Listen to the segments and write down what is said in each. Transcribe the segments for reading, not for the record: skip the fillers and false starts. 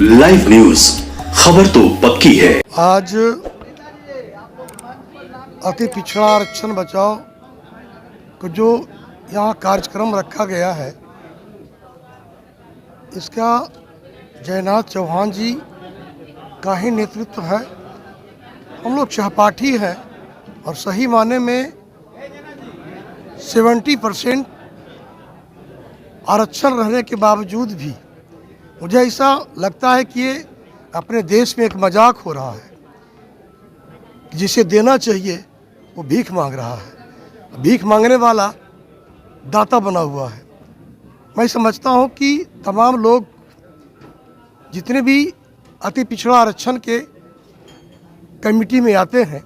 Live news, खबर तो पक्की है। आज अति पिछड़ा आरक्षण बचाओ को जो यहाँ कार्यक्रम रखा गया है, इसका जयनाथ चौहान जी का ही नेतृत्व है। हम लोग सहपाठी हैं और सही माने में 70% आरक्षण रहने के बावजूद भी मुझे ऐसा लगता है कि ये अपने देश में एक मजाक हो रहा है। जिसे देना चाहिए वो भीख मांग रहा है, भीख मांगने वाला दाता बना हुआ है। मैं समझता हूँ कि तमाम लोग जितने भी अति पिछड़ा आरक्षण के कमेटी में आते हैं,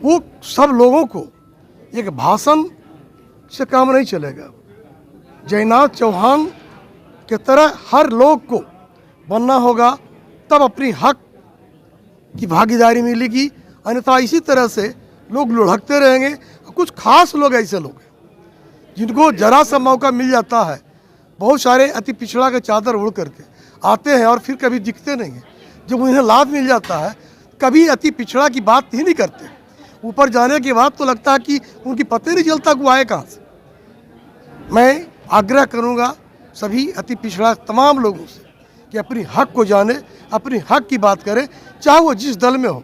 वो सब लोगों को एक भाषण से काम नहीं चलेगा। जयनाथ चौहान के तरह हर लोग को बनना होगा, तब अपनी हक की भागीदारी मिलेगी। अन्यथा इसी तरह से लोग लुढ़कते रहेंगे। कुछ खास लोग ऐसे लोग हैं जिनको जरा सा मौका मिल जाता है, बहुत सारे अति पिछड़ा के चादर उड़ करके आते हैं और फिर कभी दिखते नहीं हैं। जब उन्हें लाभ मिल जाता है, कभी अति पिछड़ा की बात ही नहीं करते। ऊपर जाने के बाद तो लगता है कि उनकी पता ही नहीं चलता कि वो आए कहाँ से। मैं आग्रह करूँगा सभी अति पिछड़ा तमाम लोगों से कि अपनी हक को जाने, अपनी हक की बात करें, चाहे वो जिस दल में हो,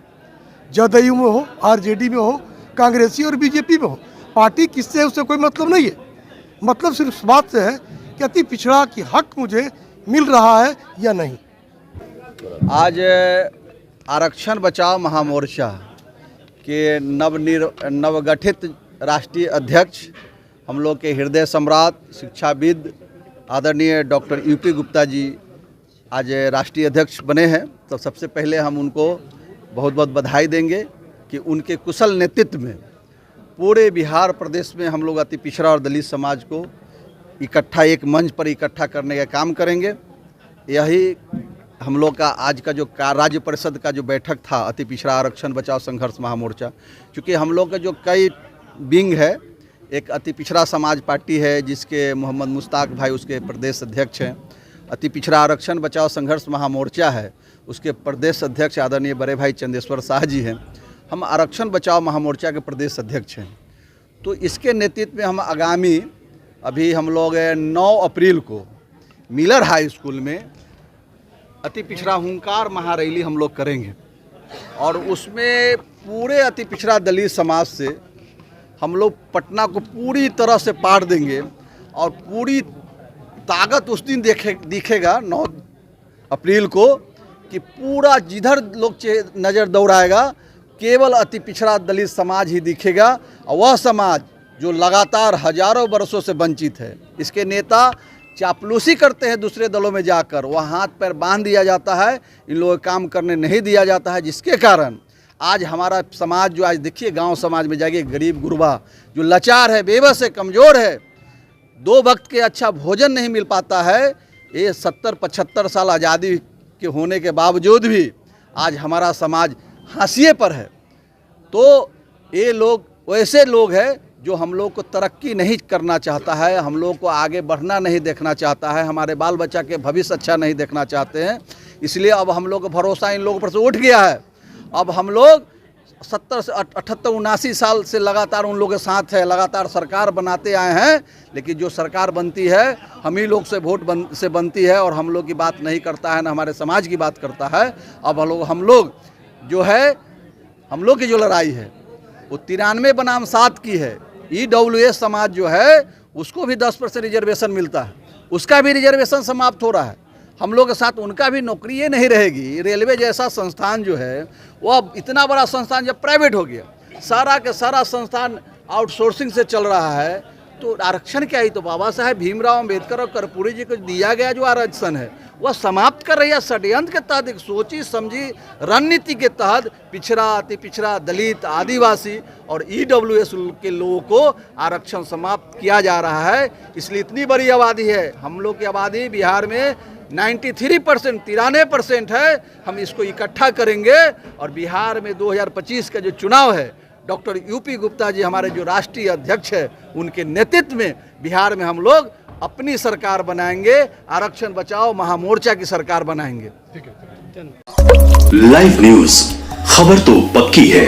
जदयू में हो, आरजेडी में हो, कांग्रेसी और बीजेपी में हो। पार्टी किससे है उससे कोई मतलब नहीं है। मतलब सिर्फ इस बात से है कि अति पिछड़ा की हक मुझे मिल रहा है या नहीं। आज आरक्षण बचाओ महामोर्चा के नवगठित राष्ट्रीय अध्यक्ष, हम लोग के हृदय सम्राट, शिक्षाविद आदरणीय डॉक्टर यूपी गुप्ता जी आज राष्ट्रीय अध्यक्ष बने हैं। तो सबसे पहले हम उनको बहुत बहुत बधाई देंगे कि उनके कुशल नेतृत्व में पूरे बिहार प्रदेश में हम लोग अति पिछड़ा और दलित समाज को इकट्ठा एक मंच पर इकट्ठा करने का काम करेंगे। यही हम लोग का आज का जो राज्य परिषद का जो बैठक था अति पिछड़ा आरक्षण बचाओ संघर्ष महामोर्चा, क्योंकि हम लोग का जो कई विंग है, एक अति पिछड़ा समाज पार्टी है जिसके मोहम्मद मुश्ताक भाई उसके प्रदेश अध्यक्ष हैं। अति पिछड़ा आरक्षण बचाओ संघर्ष महामोर्चा है, उसके प्रदेश अध्यक्ष आदरणीय बड़े भाई चंदेश्वर शाह जी हैं। हम आरक्षण बचाओ महामोर्चा के प्रदेश अध्यक्ष हैं। तो इसके नेतृत्व में हम आगामी अभी हम लोग 9 अप्रैल को मिलर हाई स्कूल में अति पिछड़ा हुंकार महारैली हम लोग करेंगे और उसमें पूरे अति पिछड़ा दलित समाज से हम लोग पटना को पूरी तरह से पार देंगे और पूरी ताकत उस दिन दिखेगा 9 अप्रैल को कि पूरा जिधर लोग नज़र दौड़ाएगा केवल अति पिछड़ा दलित समाज ही दिखेगा, और वह समाज जो लगातार हजारों वर्षों से वंचित है। इसके नेता चापलूसी करते हैं दूसरे दलों में जाकर, वह हाथ पैर बांध दिया जाता है, इन लोगों को काम करने नहीं दिया जाता है, जिसके कारण आज हमारा समाज जो आज देखिए गांव समाज में जाइए, गरीब गुरबा जो लाचार है, बेबस है, कमज़ोर है, 2 वक्त के अच्छा भोजन नहीं मिल पाता है। ये 70-75 साल आज़ादी के होने के बावजूद भी आज हमारा समाज हाशिए पर है। तो ये लोग वैसे लोग हैं जो हम लोग को तरक्की नहीं करना चाहता है, हम लोग को आगे बढ़ना नहीं देखना चाहता है, हमारे बाल बच्चा के भविष्य अच्छा नहीं देखना चाहते हैं। इसलिए अब हम लोग का भरोसा इन लोगों पर से उठ गया है। अब हम लोग 70 से 78-79 साल से लगातार उन लोगों के साथ है, लगातार सरकार बनाते आए हैं, लेकिन जो सरकार बनती है हम ही लोग से वोट से बनती है और हम लोग की बात नहीं करता है, ना हमारे समाज की बात करता है। अब हम लोग जो है, हम लोग की जो लड़ाई है वो 93 बनाम 7 की है। EWS समाज जो है उसको भी 10% रिजर्वेशन मिलता है, उसका भी रिजर्वेशन समाप्त हो रहा है। हम लोग के साथ उनका भी नौकरी ये नहीं रहेगी। रेलवे जैसा संस्थान जो है वो अब इतना बड़ा संस्थान जब प्राइवेट हो गया, सारा के सारा संस्थान आउटसोर्सिंग से चल रहा है, तो आरक्षण क्या ही तो बाबा साहेब भीमराव अम्बेडकर और कर्पूरी जी को दिया गया जो आरक्षण है वह समाप्त कर रही है। षड्यंत्र के तहत एक सोची समझी रणनीति के तहत पिछड़ा, अति पिछड़ा, दलित, आदिवासी और EWS के लोगों को आरक्षण समाप्त किया जा रहा है। इसलिए इतनी बड़ी आबादी है, हम लोग की आबादी बिहार में 93% है। हम इसको इकट्ठा करेंगे और बिहार में 2025 का जो चुनाव है, डॉक्टर यूपी गुप्ता जी हमारे जो राष्ट्रीय अध्यक्ष है, उनके नेतृत्व में बिहार में हम लोग अपनी सरकार बनाएंगे, आरक्षण बचाओ महामोर्चा की सरकार बनाएंगे। लाइव न्यूज, खबर तो पक्की है।